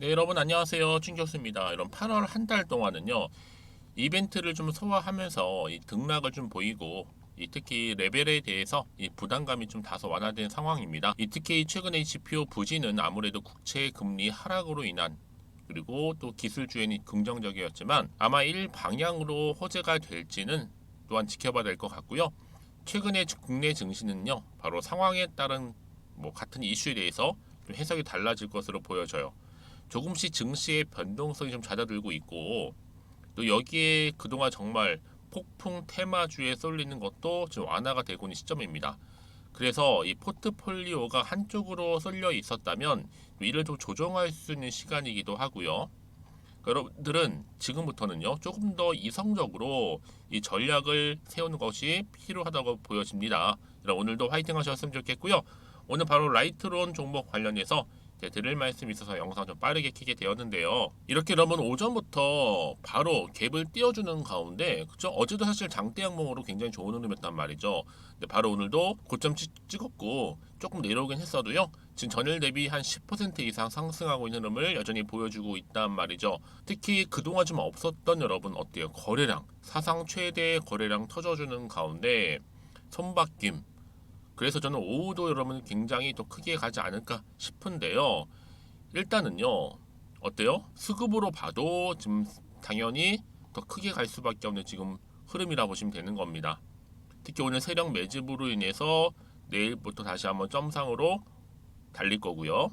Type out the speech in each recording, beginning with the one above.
네, 여러분 안녕하세요. 춘교수입니다. 이런 8월 한 달 동안은요, 이벤트를 좀 소화하면서 이 등락을 좀 보이고, 특히 레벨에 대해서 이 부담감이 좀 다소 완화된 상황입니다. 특히 최근에 지표 부진은 아무래도 국채 금리 하락으로 인한, 그리고 또 기술주엔이 긍정적이었지만 아마 일 방향으로 호재가 될지는 또한 지켜봐야 될 것 같고요. 최근에 국내 증시는요, 바로 상황에 따른 같은 이슈에 대해서 좀 해석이 달라질 것으로 보여져요. 조금씩 증시의 변동성이 좀 잦아들고 있고, 또 여기에 그동안 정말 폭풍 테마주에 쏠리는 것도 좀 완화가 되고 있는 시점입니다. 그래서 이 포트폴리오가 한쪽으로 쏠려 있었다면 이를 좀 조정할 수 있는 시간이기도 하고요. 여러분들은 지금부터는요, 조금 더 이성적으로 이 전략을 세우는 것이 필요하다고 보여집니다. 오늘도 화이팅 하셨으면 좋겠고요. 오늘 바로 라이트론 종목 관련해서 드릴 말씀이 있어서 영상 좀 빠르게 켜게 되었는데요. 이렇게 여러분 오전부터 바로 갭을 띄워주는 가운데, 그쵸? 어제도 사실 장대 양봉으로 굉장히 좋은 흐름이었단 말이죠. 근데 바로 오늘도 고점 찍었고 조금 내려오긴 했어도요, 지금 전일 대비 한 10% 이상 상승하고 있는 흐름을 여전히 보여주고 있단 말이죠. 특히 그동안 좀 없었던 여러분 어때요? 거래량, 사상 최대 거래량 터져주는 가운데 손바뀜. 그래서 저는 오후도 여러분 굉장히 더 크게 가지 않을까 싶은데요. 일단은요, 어때요? 수급으로 봐도 지금 당연히 더 크게 갈 수밖에 없는 지금 흐름이라 보시면 되는 겁니다. 특히 오늘 세력 매집으로 인해서 내일부터 다시 한번 점상으로 달릴 거고요.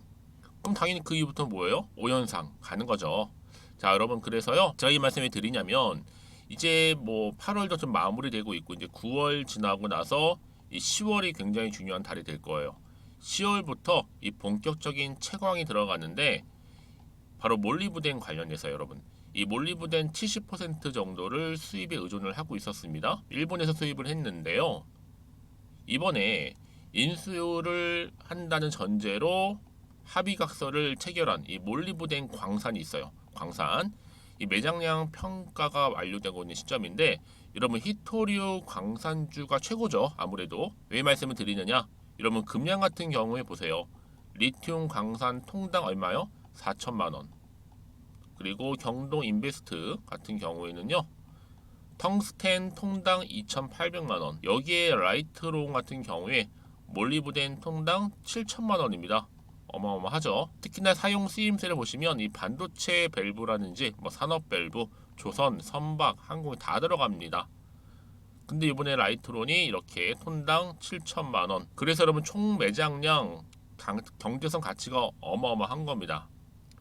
그럼 당연히 그 이후부터 뭐예요? 5연상 가는 거죠. 자, 여러분, 그래서요, 제가 이 말씀을 드리냐면 이제 8월도 좀 마무리되고 있고, 이제 9월 지나고 나서 이 10월이 굉장히 중요한 달이 될 거예요. 10월부터 이 본격적인 채광이 들어가는데, 바로 몰리브덴 관련해서 여러분, 이 몰리브덴 70% 정도를 수입에 의존을 하고 있었습니다. 일본에서 수입을 했는데요, 이번에 인수를 한다는 전제로 합의각서를 체결한 이 몰리브덴 광산이 있어요. 광산. 이 매장량 평가가 완료되고 있는 시점인데, 여러분 히토류 광산주가 최고죠. 아무래도 왜 말씀을 드리느냐? 여러분 금양 같은 경우에 보세요. 리튬 광산 통당 얼마요? 4천만 원. 그리고 경동 인베스트 같은 경우에는요, 텅스텐 통당 2,800만 원. 여기에 라이트론 같은 경우에 몰리브덴 통당 7천만 원입니다. 어마어마하죠. 특히나 사용 쓰임새를 보시면 이 반도체 밸브라든지 산업 밸브, 조선, 선박, 항공이 다 들어갑니다. 근데 이번에 라이트론이 이렇게 톤당 7천만 원. 그래서 여러분 총 매장량 경제성 가치가 어마어마한 겁니다.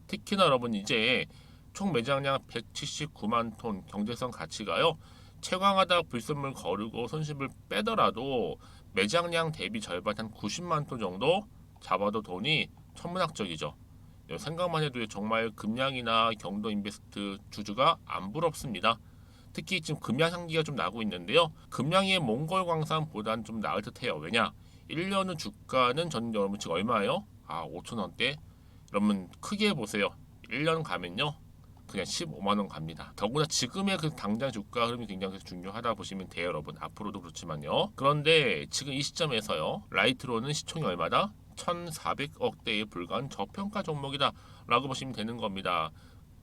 특히나 여러분 이제 총 매장량 179만 톤 경제성 가치가요, 채광하다 불순물 거르고 손실을 빼더라도 매장량 대비 절반 한 90만 톤 정도 잡아도 돈이 천문학적이죠. 생각만 해도 정말 금양이나 경도 인베스트 주주가 안 부럽습니다. 특히 지금 금양 향기가 좀 나고 있는데요, 금양의 몽골 광산보다는 좀 나을 듯해요. 왜냐? 1년 후 주가는 전 여러분 지금 얼마예요? 5천원대. 여러분 크게 보세요. 1년 가면요, 그냥 15만 원 갑니다. 더구나 지금의 그 당장 주가 흐름이 굉장히 중요하다 보시면 돼요, 여러분. 앞으로도 그렇지만요. 그런데 지금 이 시점에서요, 라이트로는 시총이 얼마다? 1,400억대에 불과한 저평가 종목이다 라고 보시면 되는 겁니다.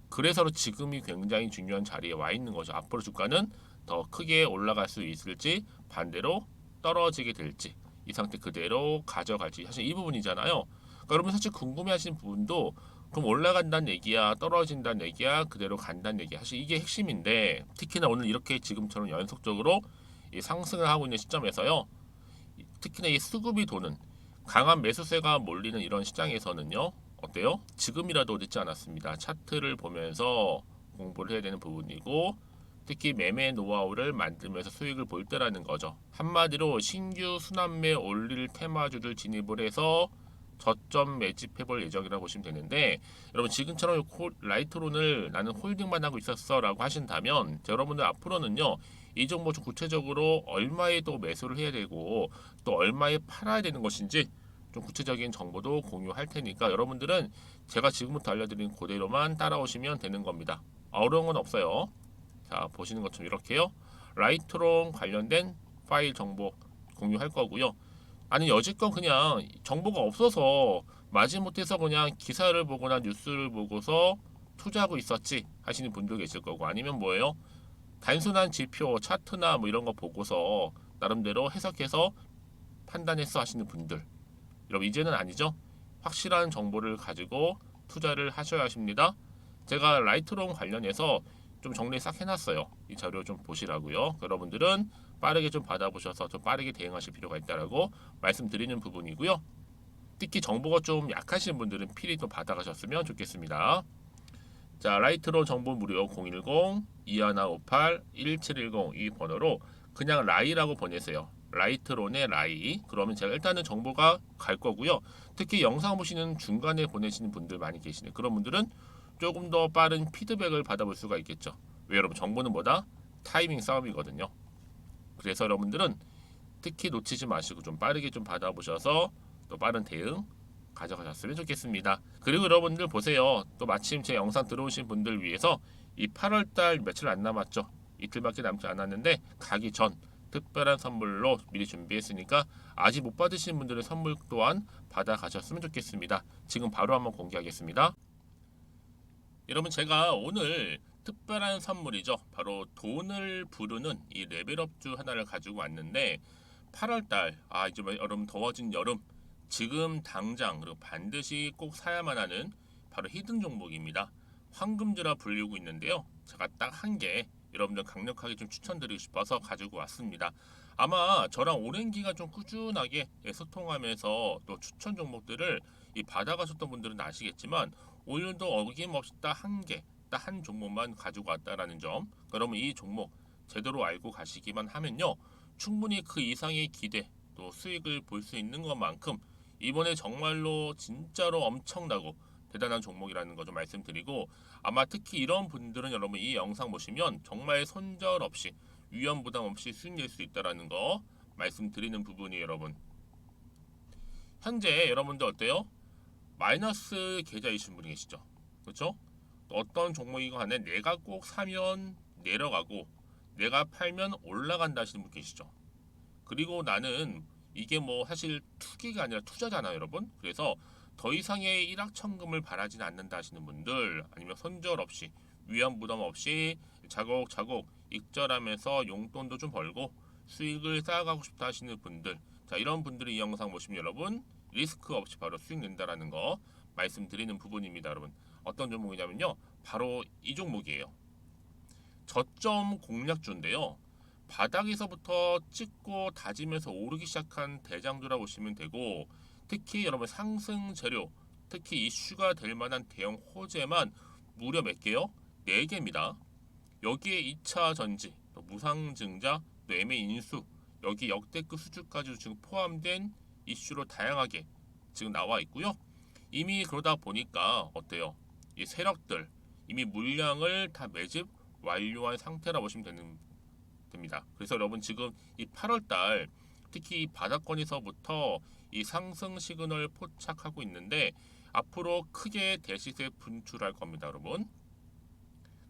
그래서 지금이 굉장히 중요한 자리에 와 있는 거죠. 앞으로 주가는 더 크게 올라갈 수 있을지, 반대로 떨어지게 될지, 이 상태 그대로 가져갈지, 사실 이 부분이잖아요. 그러니까 여러분 사실 궁금해하시는 부분도, 그럼 올라간다는 얘기야, 떨어진다는 얘기야, 그대로 간다는 얘기야, 사실 이게 핵심인데, 특히나 오늘 이렇게 지금처럼 연속적으로 이 상승을 하고 있는 시점에서요, 특히나 이 수급이 도는 강한 매수세가 몰리는 이런 시장에서는요, 어때요? 지금이라도 늦지 않았습니다. 차트를 보면서 공부를 해야 되는 부분이고, 특히 매매 노하우를 만들면서 수익을 볼 때라는 거죠. 한마디로 신규 순환매 올릴 테마주를 진입을 해서 저점 매집해 볼 예정이라고 보시면 되는데, 여러분 지금처럼 라이트론을 나는 홀딩만 하고 있었어 라고 하신다면, 여러분들 앞으로는요, 이 종목 좀 구체적으로 얼마에 또 매수를 해야 되고 또 얼마에 팔아야 되는 것인지 좀 구체적인 정보도 공유할 테니까, 여러분들은 제가 지금부터 알려드린 그대로만 따라오시면 되는 겁니다. 어려운 건 없어요. 자, 보시는 것처럼 이렇게요, 라이트론 관련된 파일 정보 공유할 거고요. 아니 여지껏 그냥 정보가 없어서 마지못해서 그냥 기사를 보거나 뉴스를 보고서 투자하고 있었지 하시는 분도 계실 거고, 아니면 뭐예요? 단순한 지표, 차트나 뭐 이런 거 보고서 나름대로 해석해서 판단했어 하시는 분들, 여러분 이제는 아니죠. 확실한 정보를 가지고 투자를 하셔야 하십니다. 제가 라이트론 관련해서 좀 정리 싹 해놨어요. 이 자료 좀 보시라고요. 여러분들은 빠르게 좀 받아보셔서 좀 빠르게 대응하실 필요가 있다라고 말씀드리는 부분이고요. 특히 정보가 좀 약하신 분들은 필히 또 받아가셨으면 좋겠습니다. 자, 라이트론 정보 무료 010-2158-1710 이 번호로 그냥 라이라고 보내세요. 라이트론의 라이. 그러면 제가 일단은 정보가 갈 거고요. 특히 영상 보시는 중간에 보내시는 분들 많이 계시네. 그런 분들은 조금 더 빠른 피드백을 받아볼 수가 있겠죠. 왜 여러분, 정보는 뭐다? 타이밍 싸움이거든요. 그래서 여러분들은 특히 놓치지 마시고 좀 빠르게 좀 받아보셔서 또 빠른 대응 가져가셨으면 좋겠습니다. 그리고 여러분들 보세요. 또 마침 제 영상 들어오신 분들 위해서 이 8월달 며칠 안 남았죠. 이틀밖에 남지 않았는데 가기 전 특별한 선물로 미리 준비했으니까 아직 못 받으신 분들은 선물 또한 받아가셨으면 좋겠습니다. 지금 바로 한번 공개하겠습니다. 여러분, 제가 오늘 특별한 선물이죠. 바로 돈을 부르는 이 레벨업주 하나를 가지고 왔는데, 8월달, 이제 여러분 더워진 여름, 지금 당장 그리고 반드시 꼭 사야만 하는 바로 히든 종목입니다. 황금주라 불리고 있는데요. 제가 딱 한 개 여러분들 강력하게 좀 추천드리고 싶어서 가지고 왔습니다. 아마 저랑 오랜 기간 좀 꾸준하게 소통하면서 또 추천 종목들을 받아가셨던 분들은 아시겠지만, 오늘도 어김없이 딱 한 개, 딱 한 종목만 가지고 왔다라는 점. 그러면 이 종목 제대로 알고 가시기만 하면요, 충분히 그 이상의 기대 또 수익을 볼 수 있는 것만큼 이번에 정말로 진짜로 엄청나고 대단한 종목이라는 거 좀 말씀드리고, 아마 특히 이런 분들은 여러분 이 영상 보시면 정말 손절 없이 위험 부담 없이 수익 낼 수 있다라는 거 말씀드리는 부분이, 여러분 현재 여러분들 어때요? 마이너스 계좌이신 분이 계시죠? 그렇죠? 어떤 종목이건 간에 내가 꼭 사면 내려가고 내가 팔면 올라간다 하시는 분 계시죠? 그리고 나는 이게 뭐 사실 투기가 아니라 투자잖아요, 여러분. 그래서 더 이상의 일확천금을 바라진 않는다 하시는 분들, 아니면 손절 없이 위험 부담 없이 자곡자곡 익절하면서 용돈도 좀 벌고 수익을 쌓아가고 싶다 하시는 분들, 자, 이런 분들이 이 영상 보시면 여러분 리스크 없이 바로 수익 낸다라는 거 말씀드리는 부분입니다, 여러분. 어떤 종목이냐면요, 바로 이 종목이에요. 저점 공략주인데요. 바닥에서부터 찍고 다지면서 오르기 시작한 대장주라 보시면 되고, 특히 여러분 상승 재료, 특히 이슈가 될 만한 대형 호재만 무려 몇 개요? 4개입니다. 여기에 2차 전지, 또 무상증자, 또 매매 인수, 여기 역대급 수주까지 지금 포함된 이슈로 다양하게 지금 나와 있고요. 이미 그러다 보니까 어때요? 이 세력들 이미 물량을 다 매집 완료한 상태라 보시면 됩니다. 그래서 여러분 지금 이 8월달 특히 이 바닥권에서부터 이 상승 시그널 포착하고 있는데, 앞으로 크게 대시세 분출할 겁니다, 여러분.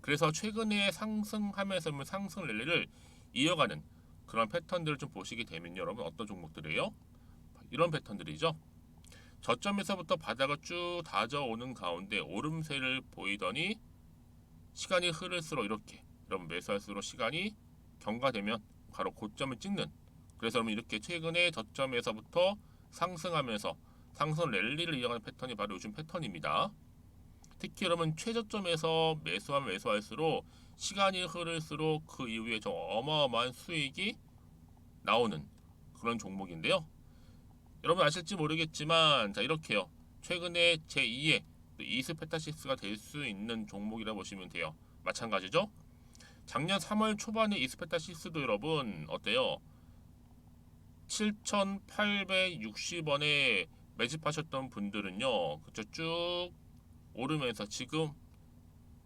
그래서 최근에 상승하면서 상승 랠리를 이어가는 그런 패턴들을 좀 보시게 되면 여러분 어떤 종목들이에요? 이런 패턴들이죠. 저점에서부터 바닥을 쭉 다져오는 가운데 오름세를 보이더니 시간이 흐를수록 이렇게 여러분 매수할수록 시간이 경과되면 바로 고점을 찍는, 그래서 여러분 이렇게 최근에 저점에서부터 상승하면서 상승 랠리를 이어가는 패턴이 바로 요즘 패턴입니다. 특히 여러분 최저점에서 매수하면 매수할수록 시간이 흐를수록 그 이후에 좀 어마어마한 수익이 나오는 그런 종목인데요. 여러분 아실지 모르겠지만, 자, 이렇게요. 최근에 제2의 이스페타시스가 될 수 있는 종목이라 보시면 돼요. 마찬가지죠. 작년 3월 초반에 이스페타시스도 여러분 어때요? 7,860원에 매집하셨던 분들은요, 그쵸, 쭉 오르면서 지금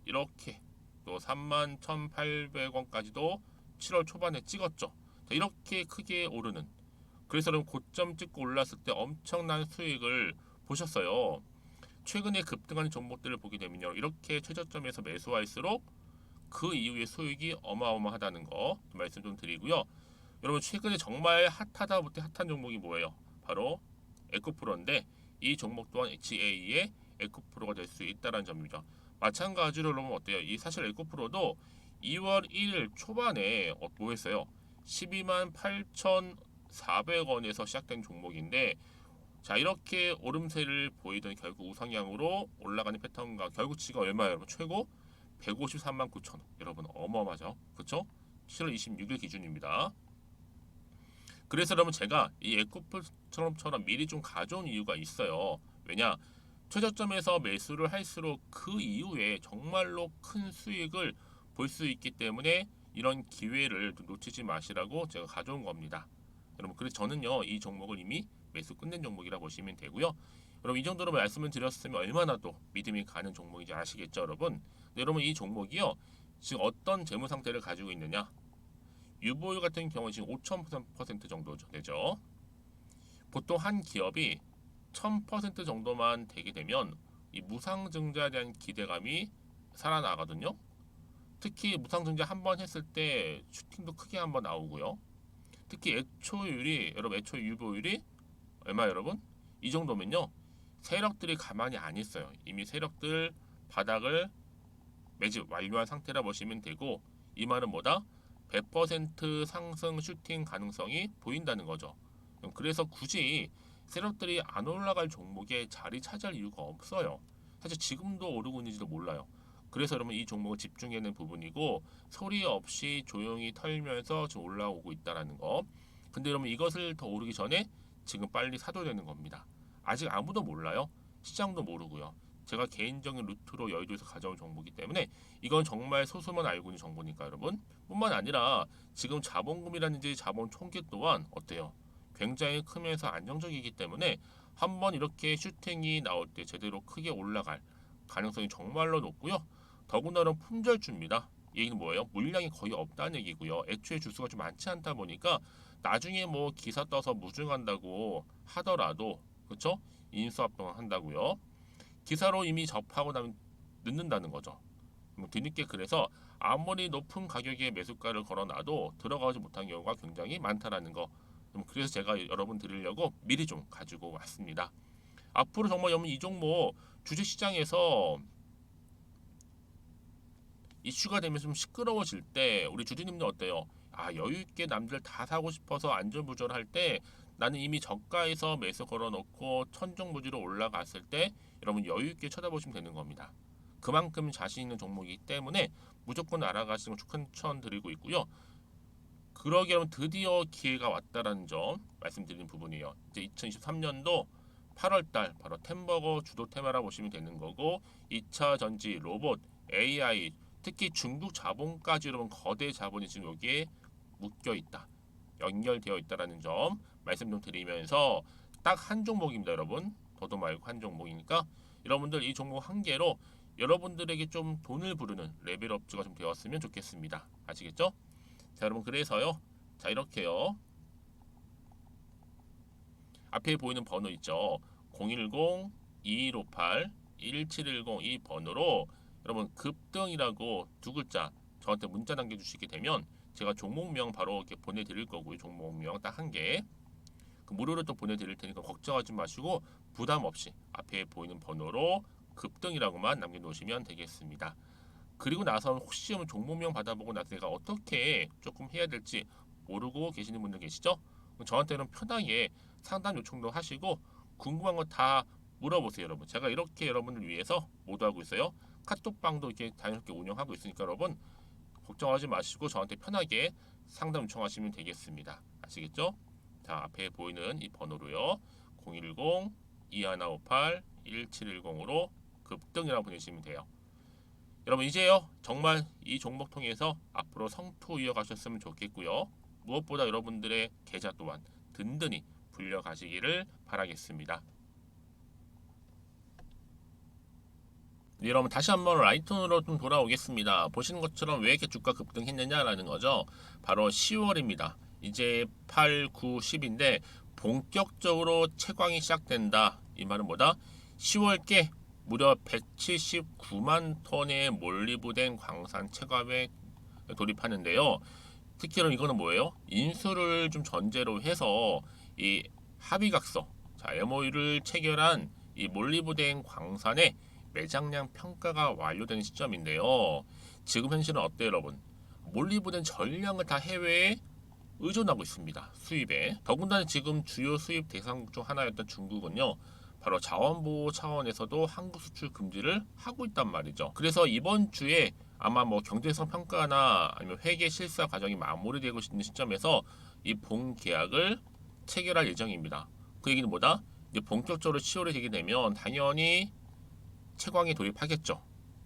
이렇게 또 31,800원까지도 7월 초반에 찍었죠. 이렇게 크게 오르는, 그래서 여러분 고점 찍고 올랐을 때 엄청난 수익을 보셨어요. 최근에 급등하는 종목들을 보게 되면요, 이렇게 최저점에서 매수할수록 그 이후에 수익이 어마어마하다는 거 말씀 좀 드리고요. 여러분 최근에 정말 핫하다 못해 핫한 종목이 뭐예요? 바로 에코프로인데 이 종목 또한 HA의 에코프로가 될 수 있다는 점이죠. 마찬가지로 보면 어때요? 이 사실 에코프로도 2월 1일 초반에 뭐 했어요? 12만 8,400원에서 시작된 종목인데 자 이렇게 오름세를 보이던 결국 우상향으로 올라가는 패턴과 결국 지가 얼마예요 여러분? 최고 153만 9천 원. 여러분 어마어마하죠? 그쵸? 7월 26일 기준입니다. 그래서 여러분 제가 이 에코프처럼 미리 좀 가져온 이유가 있어요. 왜냐? 최저점에서 매수를 할수록 그 이후에 정말로 큰 수익을 볼 수 있기 때문에 이런 기회를 놓치지 마시라고 제가 가져온 겁니다. 여러분 그래서 저는요 이 종목을 이미 매수 끝낸 종목이라 보시면 되고요. 여러분 이 정도로 말씀을 드렸으면 얼마나 또 믿음이 가는 종목인지 아시겠죠 여러분? 근데 여러분 이 종목이요 지금 어떤 재무 상태를 가지고 있느냐? 유보율 같은 경우 지금 5,000% 정도 되죠. 보통 한 기업이 1000% 정도만 되게 되면 이 무상증자에 대한 기대감이 살아나거든요. 특히 무상증자 한 번 했을 때 슈팅도 크게 한번 나오고요. 특히 애초율이 여러분 애초 유보율이 얼마 여러분? 이 정도면요. 세력들이 가만히 안 있어요. 이미 세력들 바닥을 매집 완료한 상태라 보시면 되고 이 말은 뭐다? 100% 상승 슈팅 가능성이 보인다는 거죠. 그래서 굳이 세력들이 안 올라갈 종목에 자리 차지할 이유가 없어요. 사실 지금도 오르고 있는지도 몰라요. 그래서 여러분 이 종목을 집중해야 하는 부분이고 소리 없이 조용히 털면서 지금 올라오고 있다는 거. 근데 여러분 이것을 더 오르기 전에 지금 빨리 사둬야 되는 겁니다. 아직 아무도 몰라요. 시장도 모르고요. 제가 개인적인 루트로 여의도에서 가져온 정보이기 때문에 이건 정말 소수만 알고 있는 정보니까 여러분 뿐만 아니라 지금 자본금이라든지 자본 총계 또한 어때요? 굉장히 크면서 안정적이기 때문에 한번 이렇게 슈팅이 나올 때 제대로 크게 올라갈 가능성이 정말로 높고요. 더군다나 품절주입니다. 이 얘기는 뭐예요? 물량이 거의 없다는 얘기고요. 애초에 주수가 좀 많지 않다 보니까 나중에 뭐 기사 떠서 무증한다고 하더라도 그렇죠? 인수합병 한다고요. 기사로 이미 접하고 나면 늦는다는 거죠. 뒤늦게 그래서 아무리 높은 가격에 매수가를 걸어놔도 들어가지 못한 경우가 굉장히 많다라는 거. 그래서 제가 여러분 드리려고 미리 좀 가지고 왔습니다. 앞으로 정말 여러분 이 종목 주식시장에서 이슈가 되면 좀 시끄러워질 때 우리 주주님들 어때요? 아 여유 있게 남들 다 사고 싶어서 안전부절할 때 나는 이미 저가에서 매수 걸어놓고 천정부지로 올라갔을 때 여러분 여유 있게 쳐다보시면 되는 겁니다. 그만큼 자신 있는 종목이기 때문에 무조건 알아가시는 걸 추천드리고 있고요. 그러기 여러분 드디어 기회가 왔다라는 점 말씀드리는 부분이에요. 이제 2023년도 8월달 바로 템버거 주도 테마라 보시면 되는 거고 2차 전지, 로봇, AI 특히 중국 자본까지 여러분 거대 자본이 지금 여기에 묶여 있다. 연결되어 있다라는 점 말씀 좀 드리면서 딱 한 종목입니다, 여러분. 더도 말고 한 종목이니까 여러분들 이 종목 한 개로 여러분들에게 좀 돈을 부르는 레벨업주가 좀 되었으면 좋겠습니다. 아시겠죠? 자, 여러분 그래서요. 자, 이렇게요. 앞에 보이는 번호 있죠. 010-2158-1710 이 번호로 여러분 급등이라고 두 글자 저한테 문자 남겨주시게 되면 제가 종목명 바로 이렇게 보내드릴 거고요. 종목명 딱 한 개. 그 무료로 또 보내드릴 테니까 걱정하지 마시고 부담 없이 앞에 보이는 번호로 급등이라고만 남겨놓으시면 되겠습니다. 그리고 나서 혹시 종목명 받아보고 나서 내가 어떻게 조금 해야 될지 모르고 계시는 분들 계시죠? 저한테는 편하게 상담 요청도 하시고 궁금한 거 다 물어보세요, 여러분. 제가 이렇게 여러분을 위해서 모두하고 있어요. 카톡방도 이렇게 자연스럽게 운영하고 있으니까 여러분 걱정하지 마시고 저한테 편하게 상담 요청하시면 되겠습니다. 아시겠죠? 자, 앞에 보이는 이 번호로요. 010-2158-1710으로 급등이라고 보내시면 돼요. 여러분 이제요 정말 이 종목 통해서 앞으로 성투 이어가셨으면 좋겠고요. 무엇보다 여러분들의 계좌 또한 든든히 불려가시기를 바라겠습니다. 네, 여러분 다시 한번 라이톤으로 좀 돌아오겠습니다. 보시는 것처럼 왜 이렇게 주가 급등했느냐라는 거죠. 바로 10월입니다. 이제 8, 9, 10인데 본격적으로 채광이 시작된다. 이 말은 뭐다? 10월께 무려 179만 톤의 몰리브된 광산 채광에 돌입하는데요. 특히 이거는 뭐예요? 인수를 좀 전제로 해서 이 합의각서, 자 MOU를 체결한 이 몰리브덴 광산의 매장량 평가가 완료된 시점인데요. 지금 현실은 어때요, 여러분? 몰리브덴 전량을 다 해외에 의존하고 있습니다. 수입에. 더군다나 지금 주요 수입 대상국 중 하나였던 중국은요. 바로 자원보호 차원에서도 한국 수출 금지를 하고 있단 말이죠. 그래서 이번 주에 아마 뭐 경제성 평가나 아니면 회계 실사 과정이 마무리되고 있는 시점에서 이 본 계약을 체결할 예정입니다. 그 얘기는 뭐다? 이제 본격적으로 10월이 되게 되면 당연히 채광에 돌입하겠죠.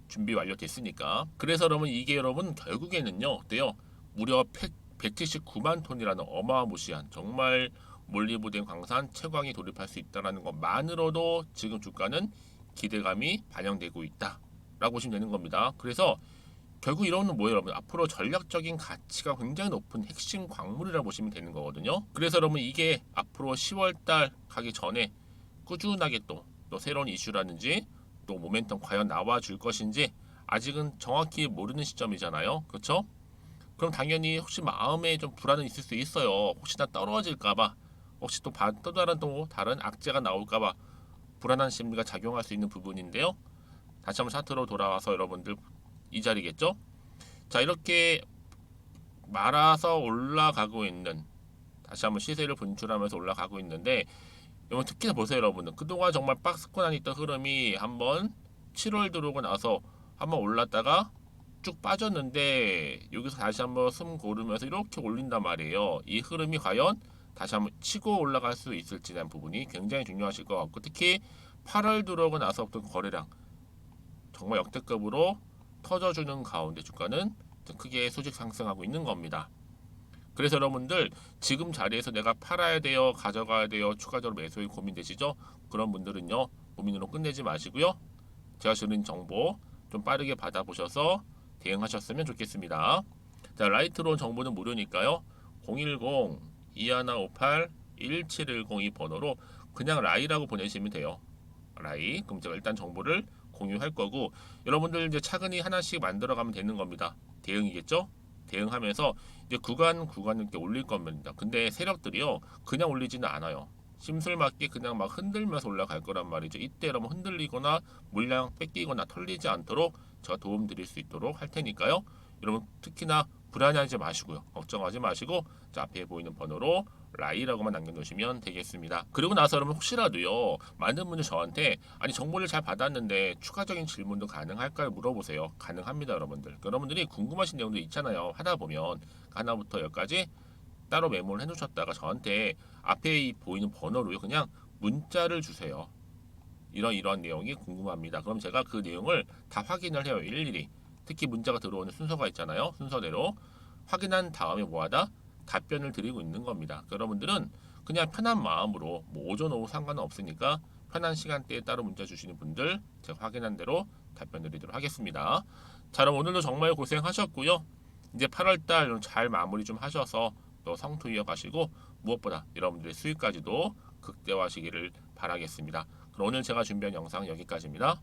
준비 완료됐으니까. 그래서 여러분 이게 여러분 결국에는요. 어때요? 무려 179만 톤이라는 어마무시한 정말 몰리브덴 광산 채광이 돌입할 수 있다는 것만으로도 지금 주가는 기대감이 반영되고 있다라고 보시면 되는 겁니다. 그래서 결국 이론은 뭐예요, 여러분? 앞으로 전략적인 가치가 굉장히 높은 핵심 광물이라고 보시면 되는 거거든요. 그래서 여러분 이게 앞으로 10월달 가기 전에 꾸준하게 또 새로운 이슈라든지 또 모멘텀 과연 나와줄 것인지 아직은 정확히 모르는 시점이잖아요. 그렇죠? 그럼 당연히 혹시 마음에 좀 불안은 있을 수 있어요. 혹시나 떨어질까봐, 혹시 또 다른 악재가 나올까봐 불안한 심리가 작용할 수 있는 부분인데요. 다시 한번 차트로 돌아와서 여러분들 이 자리겠죠? 자, 이렇게 말아서 올라가고 있는, 다시 한번 시세를 분출하면서 올라가고 있는데, 여러분 특히 보세요, 여러분은 그동안 정말 박스권 있던 흐름이 한번 7월 들어오고 나서 한번 올랐다가 쭉 빠졌는데 여기서 다시 한번 숨 고르면서 이렇게 올린단 말이에요. 이 흐름이 과연 다시 한번 치고 올라갈 수 있을지 대한 부분이 굉장히 중요하실 것 같고, 특히 8월 들어오고 나서부터 거래량 정말 역대급으로 터져주는 가운데 주가는 크게 수직 상승하고 있는 겁니다. 그래서 여러분들 지금 자리에서 내가 팔아야 돼요, 가져가야 돼요, 추가적으로 매수에 고민되시죠? 그런 분들은요, 고민으로 끝내지 마시고요. 제가 주는 정보 좀 빠르게 받아보셔서 대응하셨으면 좋겠습니다. 자, 라이트론 정보는 무료니까요. 010-2158-1710 이 번호로 그냥 라이라고 보내시면 돼요. 라이. 그럼 제가 일단 정보를 공유할 거고, 여러분들 이제 차근히 하나씩 만들어 가면 되는 겁니다. 대응이겠죠? 대응하면서 이제 구간 이렇게 올릴 겁니다. 근데 세력들이요, 그냥 올리지는 않아요. 심술맞게 그냥 막 흔들면서 올라갈 거란 말이죠. 이때 여러분 흔들리거나 물량 뺏기거나 털리지 않도록 제가 도움 드릴 수 있도록 할 테니까요. 여러분 특히나 불안해하지 마시고요. 걱정하지 마시고 자, 앞에 보이는 번호로 라이라고만 남겨놓으시면 되겠습니다. 그리고 나서 여러분 혹시라도요, 많은 분들 저한테 아니 정보를 잘 받았는데 추가적인 질문도 가능할까요? 물어보세요. 가능합니다, 여러분들. 여러분들이 궁금하신 내용도 있잖아요. 하다 보면 하나부터 열까지 따로 메모를 해놓으셨다가 저한테 앞에 보이는 번호로요, 그냥 문자를 주세요. 이러한 내용이 궁금합니다. 그럼 제가 그 내용을 다 확인을 해요, 일일이. 특히 문자가 들어오는 순서가 있잖아요. 순서대로 확인한 다음에 뭐하다? 답변을 드리고 있는 겁니다. 여러분들은 그냥 편한 마음으로 뭐 오전 오후 상관은 없으니까 편한 시간대에 따로 문자 주시는 분들 제가 확인한 대로 답변 드리도록 하겠습니다. 자, 그럼 오늘도 정말 고생하셨고요. 이제 8월달 잘 마무리 좀 하셔서 또 성투 이어가시고 무엇보다 여러분들의 수익까지도 극대화하시기를 바라겠습니다. 그럼 오늘 제가 준비한 영상 여기까지입니다.